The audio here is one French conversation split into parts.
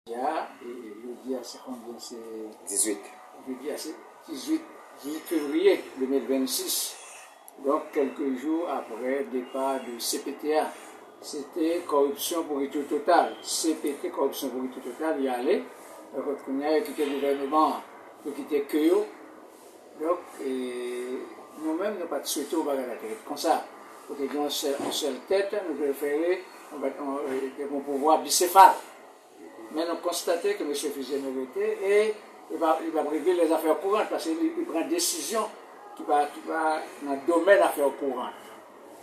Jeudi, c'est combien? C'est 18. Jeudi, c'est 18 février 2026. Donc, quelques jours après le départ du CPTA. C'était corruption pour tout total. CPT, corruption pour tout total, il y allait. Donc, on a quitté le gouvernement pour quitter Keyo. Donc, nous-mêmes, nous n'avons pas souhaité au bagage la tête comme ça. Pour que nous ayons une seule tête, nous préférons un pouvoir bicéphale. Mais nous constatons que M. Fusé mérité et il va régler les affaires courantes parce qu'il prend des décisions qui va dans le domaine des affaires courantes.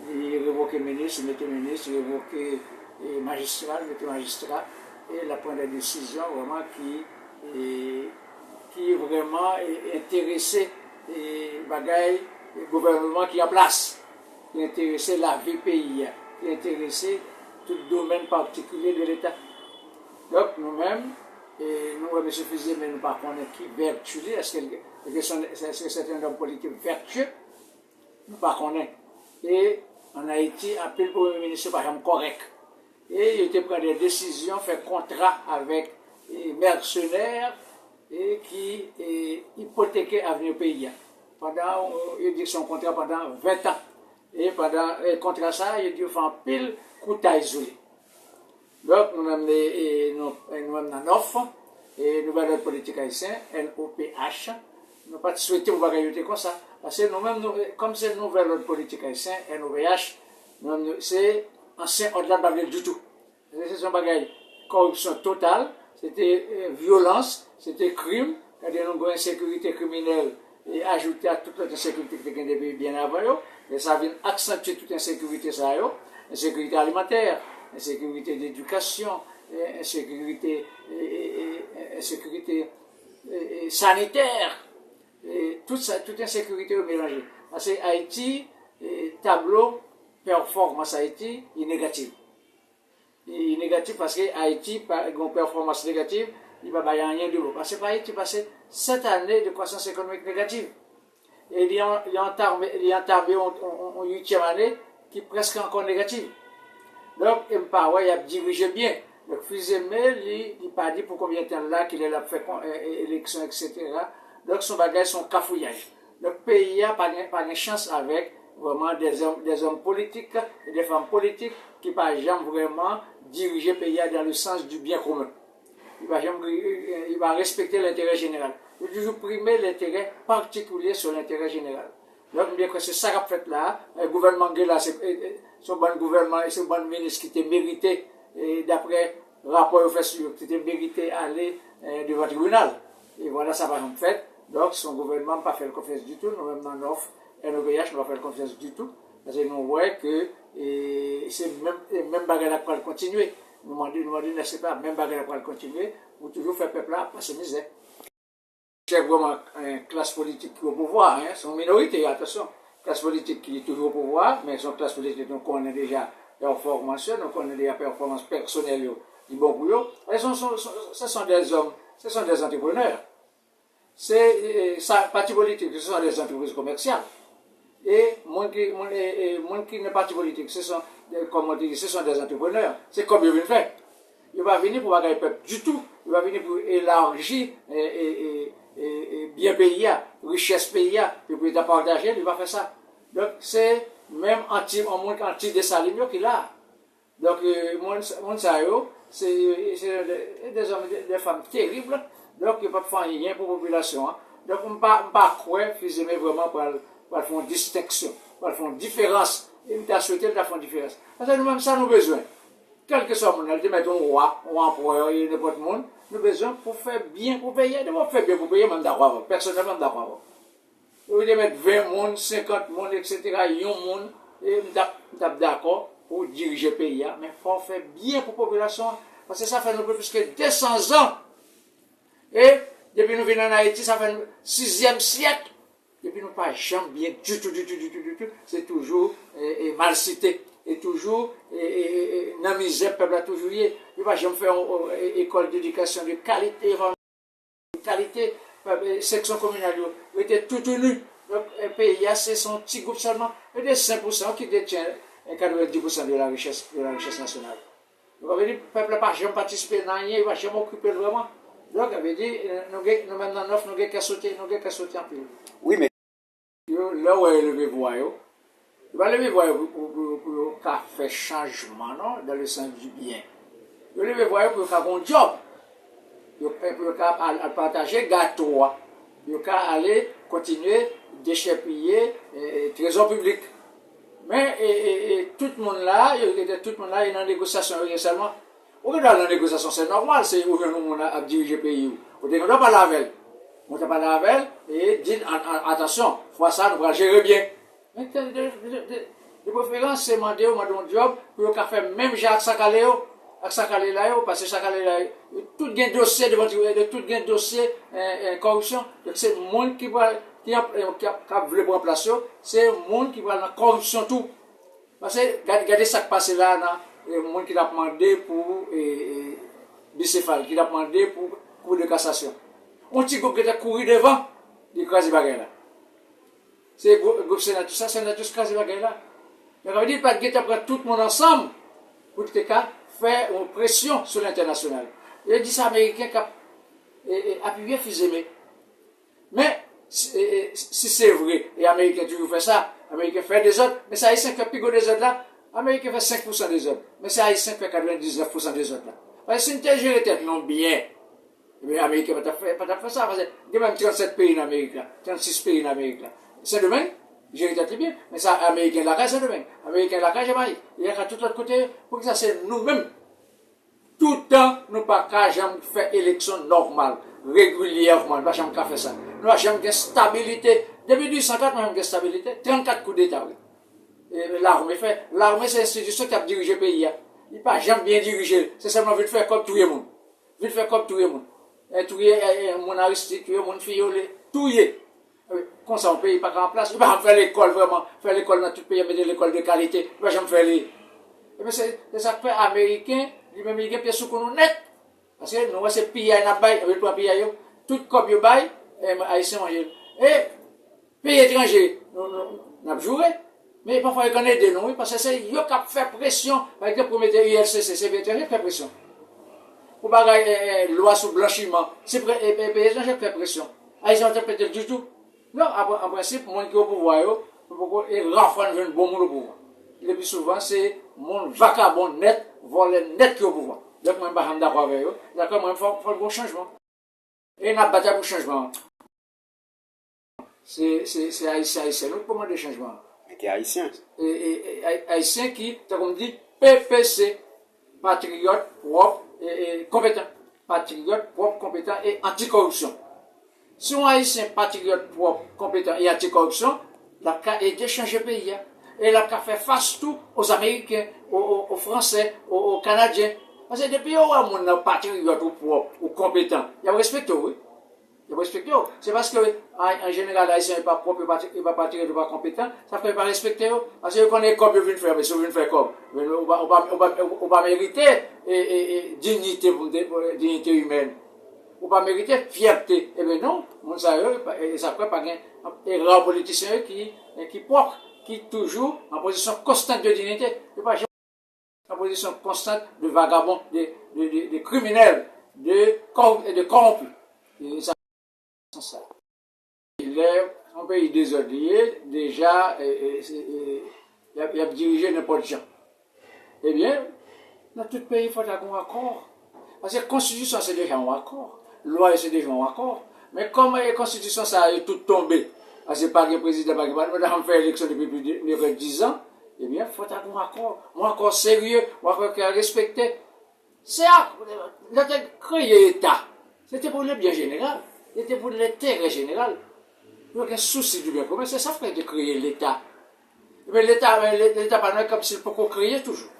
Il révoque le ministre, il met le ministre, il révoque le magistrat, il met le magistrat, et il prend des décisions vraiment qui vraiment intéressent le gouvernement qui est en place, qui intéresse la vie pays, qui intéresse tout domaine particulier de l'État. Donc nous-mêmes, nous, M. Fusé, mais nous ne connaissons pas qui vertueux, est-ce que c'est un homme politique vertueux? Nous ne connaissons pas. Et en Haïti, appel le Premier ministre par exemple correct. Et il était pris des décisions, fait contrat avec les mercenaires et qui hypothéquaient l'avenir du pays. Il dit son contrat pendant 20 ans. Et pendant le contrat ça, il dit qu'il faut un pile coup isolé. Donc, nous avons une offre, et nous avons notre politique haïtienne, NOPH. Nous n'avons pas souhaité vous bagagner comme ça. Parce que nous-mêmes, comme c'est une nouvelle politique haïtienne, NOPH, c'est ancien au-delà de la du tout. C'est un bagage corruption totale, c'était violence, c'était crime, c'est-à-dire nous avons une insécurité criminelle et ajouter à toute l'insécurité qui est des pays bien avant, et ça vient accentuer toute l'insécurité, insécurité alimentaire, insécurité d'éducation, insécurité sanitaire, toute insécurité est mélangée. Parce que Haïti, tableau performance Haïti est négatif. Il est négatif parce que Haïti, par une performance négative, il va pas y rien de l'eau. Parce que Haïti passe 7 années de croissance économique négative. Et il y a entamé une 8e année qui est presque encore négative. Donc, il a dirigé bien. Donc, Fusé-Mel, il n'a pas dit pour combien de temps là qu'il a fait élection, etc. Donc, son bagage, son cafouillage. Donc, le pays n'a pas de chance avec vraiment des hommes politiques et des femmes politiques qui ne peuvent jamais vraiment diriger le pays dans le sens du bien commun. Il va respecter l'intérêt général. Il va toujours primer l'intérêt particulier sur l'intérêt général. Donc, bien que c'est ça qu'a fait là, le gouvernement là, c'est son bon gouvernement et son bon ministre qui était mérité, d'après le rapport officiel, qui était mérité aller devant le tribunal. Et voilà, ça va nous fait. Donc, son gouvernement n'a pas fait confiance du tout. Nous-mêmes, dans l'offre, NOVH n'a pas fait confiance du tout. Parce que nous voyons que c'est même bagarre pour continuer. Nous demandons, n'est-ce pas, même bagarre pour continuer, pour toujours faire peuple là passer misère. C'est vraiment une classe politique qui est au pouvoir, hein, c'est une minorité, attention. Classe politique qui est toujours au pouvoir, mais son classe politique, donc on a déjà performance, donc on a déjà performance personnelle, du bon pour eux. Ce sont des hommes, ce sont des entrepreneurs. C'est parti politique, ce sont des entreprises commerciales. Et monde qui n'est pas parti politique, ce sont des entrepreneurs. C'est comme ils viennent faire. Il va venir pour gagner le peuple du tout. Il va venir pour élargir bien pays, richesse pays, puis pour les partager, il va faire ça. Donc, c'est même anti-Dessalines qu'il a. Donc, c'est des hommes, des femmes terribles. Donc, il ne peut pas faire rien pour la population. Donc, on ne peut pas croire qu'ils aiment vraiment pour faire une distinction, pour faire une différence. Il t'a souhaité de faire une différence. Parce que nous-mêmes, ça nous avons besoin. Quel que soit le monde, mettre un roi, un empereur, n'importe quel monde, nous avons besoin pour faire bien pour payer. Nous faire bien pour payer, même d'accord. Personnellement, d'accord. Nous devons mettre 20 monde, 50 monde, etc. Il y a un monde, et nous sommes d'accord pour diriger le pays. Mais il faut faire bien pour la population. Parce que ça fait un peu plus que 200 ans. Et depuis nous venons en Haïti, ça fait le 6e siècle. Depuis nous pas jamais bien du tout. C'est toujours mal cité. Et toujours, dans la misère, le peuple a toujours eu. Il va jamais faire une école d'éducation de qualité, section communale, il était tout tenu. Donc, le pays, c'est son petit groupe seulement. Il y a 5% qui détient 90% de la richesse nationale. Donc, on veut dire, le peuple n'a pas jamais participé dans rien, il va jamais occuper vraiment. Donc, on veut dire, nous maintenant, nous n'avons qu'à sauter en pile. Oui, mais. Là où est levé voix, il va lever voix pour faire changement, non, dans le sens du bien. Il va lever voix pour faire un job. Il va partager gâteau. Il va aller continuer d'échapper trésor public. Mais tout le monde là, il est dans la négociation seulement. Au dans la négociation, c'est normal, c'est où nous avons dirigé le pays. On ne doit pas la veille. On ne doit pas la veille et dit attention, fois ça, nous allons gérer bien. Mais de préférence, c'est demander au job pour faire même j'ai avec Sakaléo, parce que Sakaléo, tout gain dossier devant tout gain dossier corruption. Donc c'est le monde qui va voulu prendre place, c'est le monde qui va dans la corruption tout. Parce que regardez ce qui passe là, le monde qui a demandé pour bicéphale, qui a demandé pour cour de cassation. On petit groupe qui a couru devant, il crase les bagages là. C'est le groupe sénateur, tout ça, sénateur qui crase les bagages là. Donc on veut dire pas de prendre tout le monde ensemble pour faire une pression sur l'international. Il a dit ça américain qui a appuyé Fizemé. Mais si c'est vrai, et les Américains toujours fait ça, les Américains font des autres, mais c'est Haïtien qui fait plus des autres là, les Américains font 5% des autres, mais c'est Haïtien qui fait 99% des autres là. Parce que si nous gérons tête non bien, les Américains ne vont pas faire ça, parce qu'il y a même 37 pays en Amérique là, 36 pays en Amérique là. C'est demain, gérer tête bien, mais ça, les Américains là, c'est demain. Les Américains là, Jamaïque. Il y a tout l'autre côté, pour que ça c'est nous-mêmes. Tout le temps, nous ne pouvons pas jamais faire élection normale, régulièrement, nous ne pouvons jamais faire ça. Nous n'avons jamais de stabilité. Depuis 1804, nous n'avons jamais de stabilité. 34 coups d'État, oui. L'armée fait. L'armée, c'est l'institution qui a dirigé le pays. Il n'a pas jamais bien dirigé. C'est seulement de faire comme tout le monde. De faire comme tout le monde. Tuer mon Aristide, tuer mon fiolé, tuer. Comme ça, on ne paye pas en place. Il ne va pas faire l'école vraiment. Faire l'école dans tout le pays, mettre l'école de qualité. Il ne va jamais faire les. Mais c'est ça que fait américain. Lui-même, il y a des pièces qu'on net. Parce que nous, c'est pillé à bail, avec trois pillés, tout comme il bail, haïtien manger. Et, pays étranger, nous avons joué. Mais parfois, il connaît des noms, parce que c'est eux qui fait pression. Par exemple, pour mettre ILCC, c'est pays étranger qui fait pression. Pour bagaille, loi sur blanchiment, c'est pays étranger qui fait pression. Haïtien, on peut-être du tout. Non, en principe, mon qui est au pouvoir, et renfort de bon monde au pouvoir. Le plus souvent, c'est mon vagabond net, volé net qui est au pouvoir. Donc, moi, je suis d'accord avec eux. D'accord, moi, il faut un bon changement. Et on a battu pour le changement. C'est haïtien. Nous, comment des changements? Mais tu es haïtien. Et haïtien qui, comme dit, PPC, patriote, propre et compétent. Patriote, propre, compétent et anticorruption. Si on haïtien, patriote, propre, compétent et anticorruption, la a été changé le pays. Et la a fait face tout aux Américains, aux Français, aux Canadiens. Parce que depuis où on patriote ou compétent, il y a respecté, oui. Il y a respecté. C'est parce que, en général, les Haïtiens ne sont pas propres, ils ne sont pas patriotes, ils ne sont pas compétents, ça ne fait pas respecter. Parce que quand on est comme, ils viennent faire, mais si vous faire comme, on va mériter dignité, dignité humaine. On va mériter fierté. Eh bien non, ça ne peut pas des rares politiciens qui propres, qui toujours en position constante de dignité. En position constante de vagabonds, de criminels, de corrompus. Et ça, c'est ça. Il est un pays désordonné, déjà, il a dirigé n'importe qui. Eh bien, dans tout pays, il faut avoir un accord. Parce que la Constitution, c'est déjà un accord. La loi, c'est déjà un accord. Mais comme la Constitution, ça a tout tombé, parce que pas le président, on a fait l'élection depuis plus de 10 ans, eh bien, il faut avoir un accord. Un accord sérieux, un accord qui a respecté. C'est créer l'État. C'était pour le bien général. C'était pour l'intérêt général. Il y a un souci du bien commun. C'est ça fait de créer l'État. Mais l'État, pas comme s'il peut créer toujours.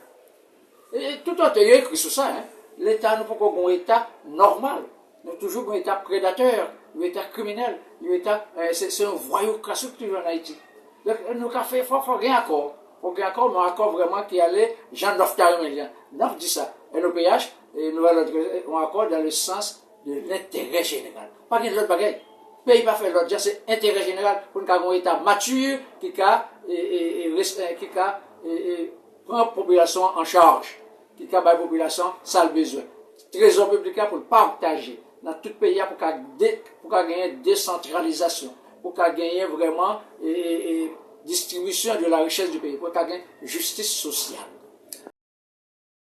Et tout le temps, il y a écrit sur ça. Hein. L'État ne peut pas avoir un État normal. Il y a toujours un État prédateur, un État criminel, un État, c'est un voyou classique toujours en Haïti. Donc, nous avons fait, il faut rien accord. Il faut un accord, mais un accord vraiment qui allait, Jean-Neuf Carmélian. Neuf dit ça. NOPH, et nous avons un accord dans le sens de l'intérêt général. Pas de l'autre bagaille. Le pays pas fait l'autre, c'est intérêt général pour nous avoir un État mature qui prend la population en charge, qui a la population, ça a besoin. Trésor public pour partager dans tout le pays pour gagner décentralisation, pour gagner vraiment distribution de la richesse du pays, pour gagner justice sociale.